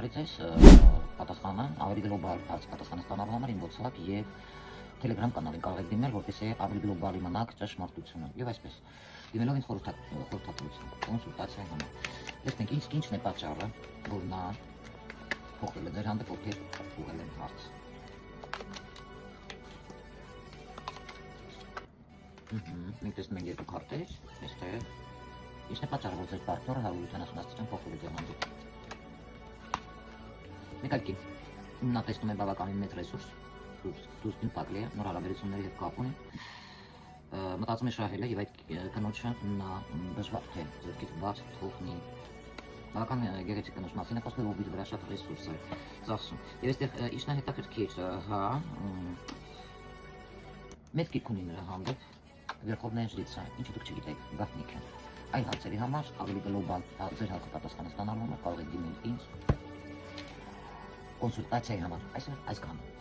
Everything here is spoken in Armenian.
կհրավիրի ձեզ պատասխանը ավելի գլոբալ հարցի պատասխանը ստանալու համար իմ WhatsApp եւ Telegram կանալին կարող եք դիմել, որպեսզի ավելի գլոբալ իմանաք ճշմարտությունը եւ այսպես դիմելով ինձ խորհրդատվություն, կոնսուլտացիա համար։ Տեսնենք ինչն է պատճառը, որ նա փոխել է ձեր հանդեպ ովքեր ուղղել են հարց։ Մենք տեսնում ենք երկու քարտեր, այստեղ ինչն է պատճառը, որ ձեր պարտները 170 աստիճան փոխել է ձեր հանդեպ։ Մեկ այլ կին, նա տեսնում է բավականին մեծ ռեսուրս, դուս իմպակլի է, նոր հարաբերությունների հետ կապ ունի, մտածում է շահել է եւ այդ կնոջը նա դժվար թե ձերքից բաց թողնի։ Բավական գեղեցիկ կնոջ մասին է խոսքը, որ իր վրա շատ ռեսուրս է ծախսում։ Եվ այստեղ ինչն է հետաքրքիր, հա, մեծ գիրք ունի նրա հանդեպ, Վերխովնային ժրիցը, ինչի դուք չգիտեք, գաղտնիք է։ Այլ հարցերի համար ավելի գլոբալ ձեր հարցի պատասխանը ստանալու համար կարող եք դիմել ինձ կոնսուլտացիայի համար, այսօր այսքանը։